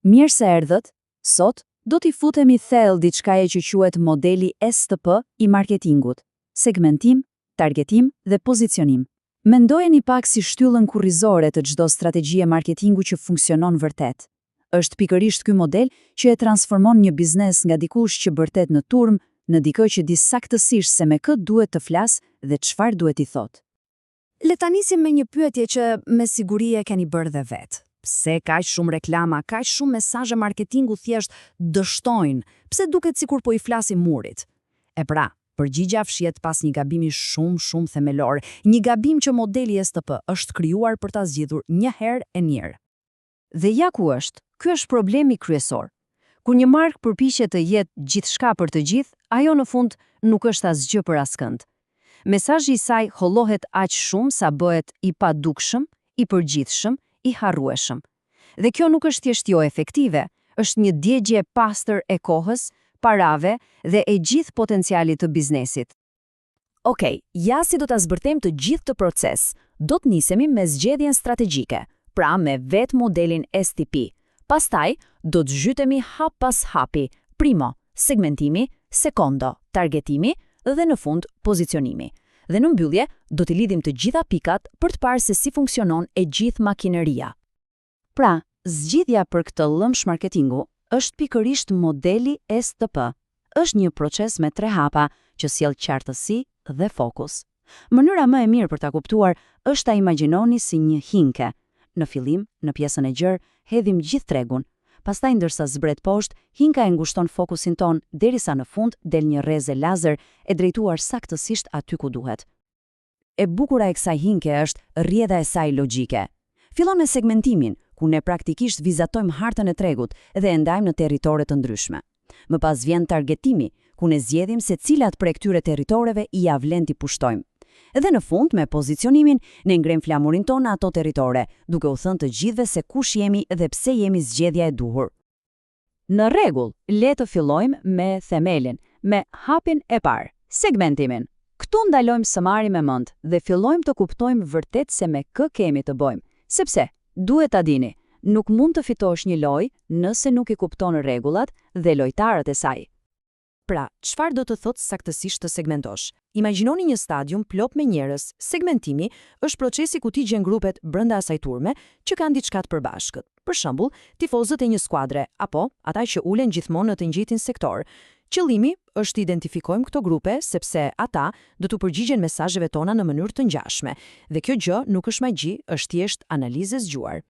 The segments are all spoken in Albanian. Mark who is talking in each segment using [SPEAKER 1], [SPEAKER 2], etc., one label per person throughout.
[SPEAKER 1] Mirë se erdhët, sot do t'i futemi thellë diçkaje që quhet modeli STP i marketingut: segmentim, targetim dhe pozicionim. Mendojeni pak si shtyllën kurrizore të çdo strategjie marketingu që funksionon vërtet. Është pikërisht ky model që e transformon një biznes nga dikush që bërtet në turm në dikë që di saktësisht se me kë duhet të flas dhe çfarë duhet i thotë. Le ta nisim me një pyetje që me siguri e keni bërë dhe vetë. Pse kaq shumë reklama, kaq shumë mesazhe marketingu thjesht dështojnë? Pse duket sikur po i flasim murit? E pra, përgjigja fshihet pas një gabimi shumë themelor, një gabim që modeli STP është krijuar për ta zgjidhur një herë e njëherë. Dhe ja ku është. Ky është problemi kryesor. Kur një markë përpiqet të jetë gjithçka për të gjithë, ajo në fund nuk është asgjë për askënd. Mesazhi i saj hollohet aq shumë sa bëhet i padukshëm, i përgjithshëm, i harrueshëm. Dhe kjo nuk është thjesht jo efektive, është një djegje pastër e kohës, parave dhe e gjithë potencialit të biznesit. Okej, ja si do ta zbërthejmë të gjithë të proces. Do të nisemi me zgjedhjen strategjike, pra me vetë modelin STP. Pastaj, do të zhytemi hap pas hapi: primo, segmentimi; sekondo, targetimi; dhe në fund, pozicionimi. Dhe në mbyllje, do t'i lidhim të gjitha pikat për të parë se si funksionon e gjithë makineria. Pra, zgjidhja për këtë lëmsh marketingu është pikërisht modeli STP. Është një proces me 3 hapa që sjell qartësi dhe fokus. Mënyra më e mirë për ta kuptuar është ta imagjinoni si një hinke. Në fillim, në pjesën e gjerë, hedhim gjithë tregun. Pastaj ndërsa zbret poshtë, hinka e ngushton fokusin ton derisa në fund del një rrezë lazer e drejtuar saktësisht aty ku duhet. E bukura e kësaj hinke është rrjedha e saj logjike. Fillon me segmentimin, ku ne praktikisht vizatojmë hartën e tregut dhe e ndajmë në territore të ndryshme. Më pas vjen targetimi, ku ne zgjedhim se cilat prej këtyre territoreve i ja vlen t'i pushtojmë. Edhe në fund, me pozicionimin, ne ngrem flamurin tonë ato territore, duke u thënë të gjithëve se kush jemi dhe pse jemi zgjedhja e duhur. Në rregull, le të fillojmë me themelin, me hapin e parë, segmentimin. Këtu ndalojmë së mari me mend dhe fillojmë të kuptojmë vërtet se me kë kemi të bëjmë. Sepse, duhet ta dini, nuk mund të fitosh një lojë nëse nuk i kupton rregullat dhe lojtarët e saj. Pra, çfarë do të thotë saktësisht të segmentosh? Imagjinoni një stadium plot me njerëz. Segmentimi është procesi ku ti gjen grupet brenda asaj turme që kanë diçka të përbashkët. Për shembull, tifozët e një skuadre apo ata që ulen gjithmonë në të njëjtin sektor. Qëllimi është të identifikojmë këto grupe sepse ata do të përgjigjen mesazheve tona në mënyrë të ngjashme. Dhe kjo gjë nuk është magji, është thjesht analizë e zgjuar.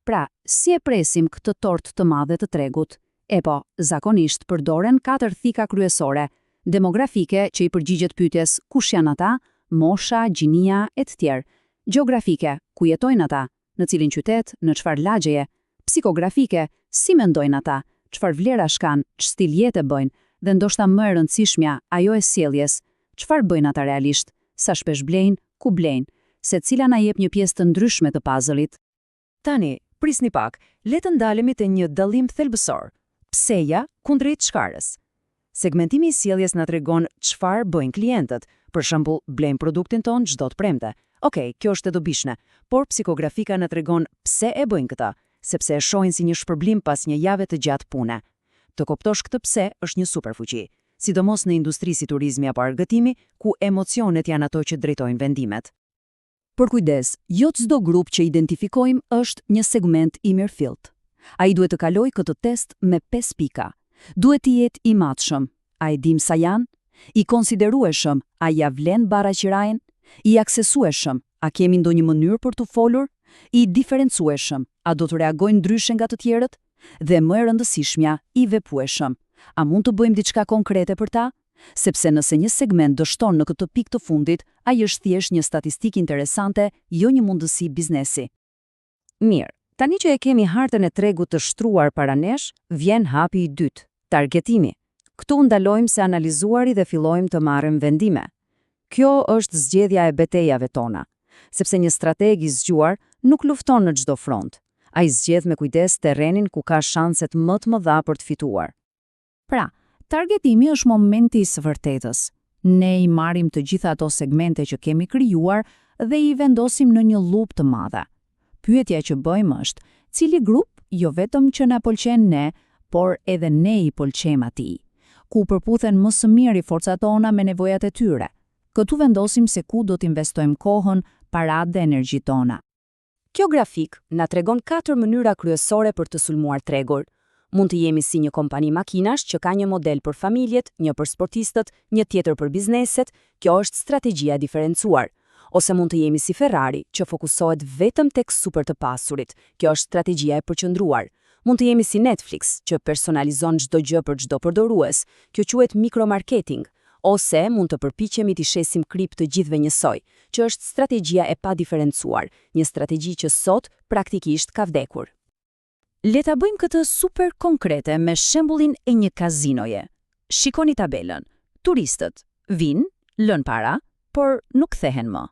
[SPEAKER 1] Pra, si e presim këtë tortë të madhe të tregut? E po, zakonisht përdoren 4 thika kryesore: demografike, që i përgjigjet pyetjes kush janë ata, mosha, gjinia e të tjerë; gjeografike, ku jetojnë ata, në cilin qytet, në çfarë lagjeje; psikografike, si mendojnë ata, çfarë vlerash kanë, ç'stil jete bëjnë; dhe ndoshta më e rëndësishmja, ajo e sjelljes, çfarë bëjnë ata realisht, sa shpesh blejnë, ku blejnë, secila na jep një pjesë të ndryshme të puzzle-it. Tani, prisni pak, le të ndalemi te një dallim thelbësor. Pseja kundrejt çfarës. Segmentimi i sjelljes na tregon çfarë bëjnë klientët. Për shembull, blejnë produktin ton çdo të premte. Okej, kjo është e dobishme, por psikografika na tregon pse e bëjnë këtë, sepse e shohin si një shpërblim pas një jave të gjatë pune. Të kuptosh këtë pse është një superfuqi, sidomos në industri si turizmi apo argëtimi, ku emocionet janë ato që drejtojnë vendimet. Por kujdes, jo çdo grup që identifikojmë është një segment i mirëfillt. Ai duhet të kalojë këtë test me 5 pika. Duhet të jetë i matshëm, a e dim sa janë, i konsiderueshëm, a ja vlen baraqirajen, i aksesueshëm, a kemi ndonjë mënyrë për të folur, i diferencueshëm, a do të reagojnë ndryshe nga të tjerët, dhe më e rëndësishmja, i veprueshëm, a mund të bëjmë diçka konkrete për ta? Sepse nëse një segment dështon në këtë pikë të fundit, ai është thjesht një statistikë interesante, jo një mundësi biznesi. Mirë. Tani që e kemi hartën e tregut të shtruar para nesh, vjen hapi i dytë, targetimi. Këtu ndalojmë se analizuari dhe fillojmë të marrim vendime. Kjo është zgjedhja e betejave tona, sepse një strateg i zgjuar nuk lufton në çdo front. Ai zgjedh me kujdes terrenin ku ka shanset më të mëdha për të fituar. Pra, targetimi është momenti i së vërtetës. Ne i marrim të gjitha ato segmente që kemi krijuar dhe i vendosim në një lupë të madhe. Pyetja që bëjmë është, cili grup jo vetëm që na pëlqen ne, por edhe ne i pëlqejmë atij, ku përputhen më së miri forcat tona me nevojat e tyre. Këtu vendosim se ku do t'investojmë kohën, paratë dhe energjitë tona.
[SPEAKER 2] Kjo grafik na tregon 4 mënyra kryesore për të sulmuar tregun. Mund të jemi si një kompani makinash që ka një model për familjet, një për sportistët, një tjetër për bizneset, kjo është strategjia e diferencuar. Ose mund të jemi si Ferrari, që fokusohet vetëm tek super të pasurit, kjo është strategjia e përqendruar. Mund të jemi si Netflix, që personalizon çdo gjë për çdo përdorues, kjo quhet mikromarketing. Ose mund të përpiqemi t'i shesim krip të gjithëve njësoj, që është strategjia e pa diferencuar, një strategji që sot praktikisht ka vdekur.
[SPEAKER 1] Le ta bëjmë këtë super konkrete me shembullin e një kazinoje. Shikoni tabelën. Turistët vinë, lën para, por nuk kthehen më.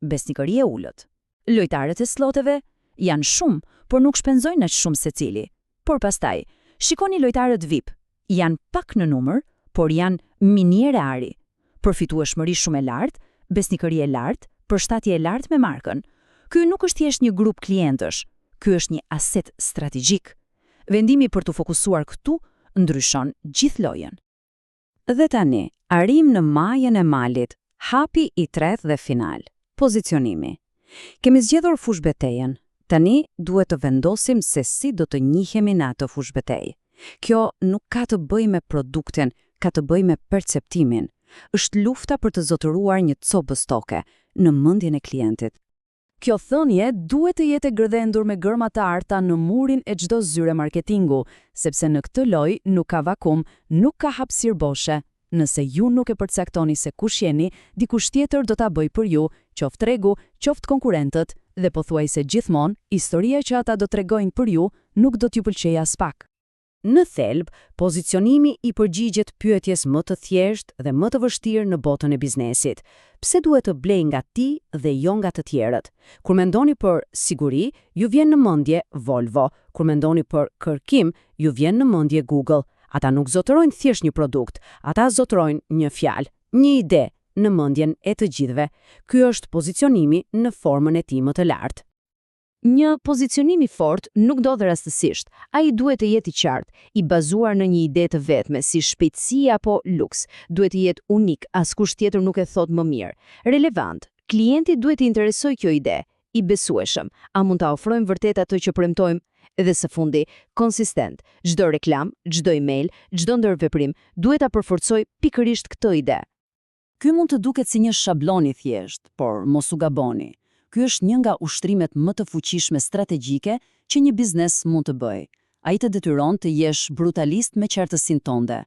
[SPEAKER 1] Besnikëri e ulët. Lojtarët e sloteve janë shumë, por nuk shpenzojnë aq shumë secili. Por pastaj, shikoni lojtarët VIP. Janë pak në numër, por janë miniere ari. Përfitueshmëri shumë e lartë, besnikëri e lartë, përshtatje e lartë me markën. Ky nuk është thjesht një grup klientësh, ky është një aset strategjik. Vendimi për të fokusuar këtu ndryshon gjithë lojën. Dhe tani, arrim në majën e malit, hapi i tretë dhe final. Pozicionimi. Kemi zgjedhur fush betejën. Tani duhet të vendosim se si do të njihemi në atë fush betejë. Kjo nuk ka të bëjë me produktin, ka të bëjë me perceptimin. Është lufta për të zotëruar një copë stoke në mendjen e klientit. Kjo thënie duhet të jetë gërdendur me gërma të arta në murin e çdo zyre marketingu, sepse në këtë lojë nuk ka vakum, nuk ka hapësirë boshe. Nëse ju nuk e përcaktoni se kush jeni, dikush tjetër do ta bëjë për ju, qoftë tregu, qoftë konkurrentët, dhe pothuajse gjithmonë, historia që ata do t'rregojnë për ju nuk do t'ju pëlqejë as pak. Në thelb, pozicionimi i përgjigjet pyetjes më të thjeshtë dhe më të vështirë në botën e biznesit. Pse duhet të blej nga ti dhe jo nga të tjerët? Kur mendoni për siguri, ju vjen në mendje Volvo. Kur mendoni për kërkim, ju vjen në mendje Google. Ata nuk zotërojnë thjesht një produkt, ata zotërojnë një fjalë, një ide në mendjen e të gjithëve. Ky është pozicionimi në formën e tij më të lartë. Një pozicionim i fortë nuk ndodh rastësisht. Ai duhet të jetë i qartë, i bazuar në një ide të vetme, si shpejtësi apo luks. Duhet të jetë unik, askush tjetër nuk e thot më mirë. Relevant. Klienti duhet të interesojë kjo ide. I besueshëm. A mund ta ofrojmë vërtet atë që premtojmë? Edhe së fundi, konsistent. Çdo reklam, çdo email, çdo ndërveprim duhet ta përforcojë pikërisht këtë ide. Ky mund të duket si një shablon i thjeshtë, por mos u gaboni. Ky është një nga ushtrimet më të fuqishme strategjike që një biznes mund të bëjë. Ai të detyron të jesh brutalist me qartësinë tënde.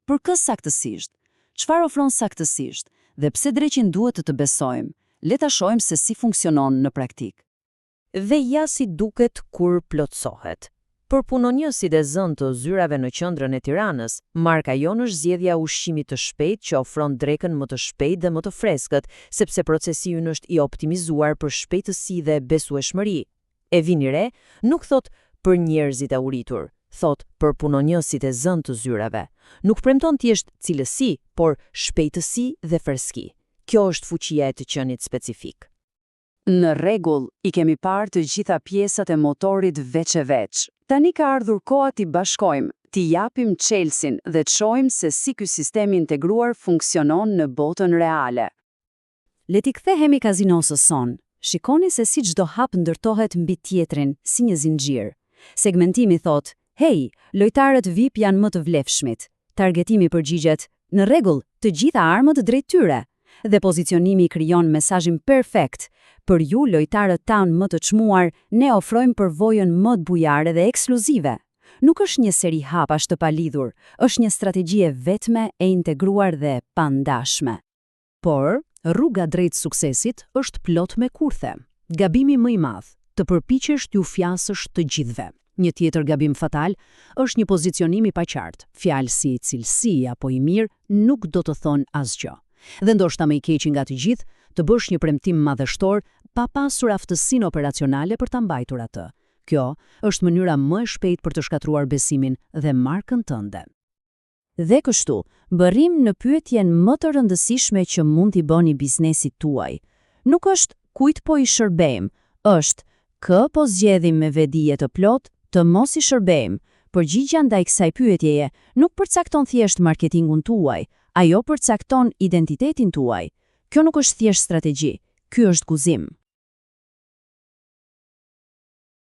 [SPEAKER 1] Për kë saktësisht? Çfarë ofron saktësisht? Dhe pse dreqin duhet të besojmë? Le ta shohim se si funksionon në praktik. Dhe ja si duket kur plotësohet. Për punonjësit e zënë të zyrave në qendrën e Tiranës, marka jonë është zgjedhja ushqimit të shpejtë që ofron drekën më të shpejtë dhe më të freskët, sepse procesi ynë është i optimizuar për shpejtësi dhe besueshmëri. E vini re, nuk thot për njerëzit e uritur, thot për punonjësit e zënë të zyrave. Nuk premton thjesht cilësi, por shpejtësi dhe freski. Kjo është fuqia e të qenit specifik. Në rregull, i kemi parë të gjitha pjesët e motorit veç e veç. Tani ka ardhur koha t'i bashkojmë, t'i japim çelësin dhe të shohim se si ky sistem integruar funksionon në botën reale. Le t'i kthehemi kazinosës son. Shikoni se si çdo hap ndërtohet mbi tjetrin, si një zinxhir. Segmentimi thot: "Hey, lojtarët VIP janë më të vlefshmit." Targetimi përgjigjet: "Në rregull, të gjitha armët drejt tyre." Dhe pozicionimi krijon mesazhin perfekt. Për ju, lojtarët tanë më të çmuar, ne ofrojmë përvojën më të bujare dhe ekskluzive. Nuk është një seri hapash të palidhur, është një strategji e vetme e integruar dhe pandashme. Por, rruga drejt suksesit është plot me kurthe. Gabimi më i madh, të përpiqesh t'ju flasësh të gjithëve. Një tjetër gabim fatal është një pozicionim i paqartë. Fjalë si cilësi apo i mirë nuk do të thonë asgjë. Dhe ndoshta më i keqi nga të gjithë, të bësh një premtim madhështor pa pasur aftësinë operacionale për ta mbajtur atë. Kjo është mënyra më e shpejtë për të shkatruar besimin dhe markën tënde. Dhe kështu, bërim në pyetjen më të rëndësishme që mund t'i bëni biznesit tuaj. Nuk është kujt po i shërbejmë, është kë po zgjedhim me vedije të plot, të mos i shërbejmë. Përgjigjja ndaj kësaj pyetjeje nuk përcakton thjesht marketingun tuaj, ajo përcakton identitetin tuaj. Kjo nuk është thjesht strategji, ky është guzim.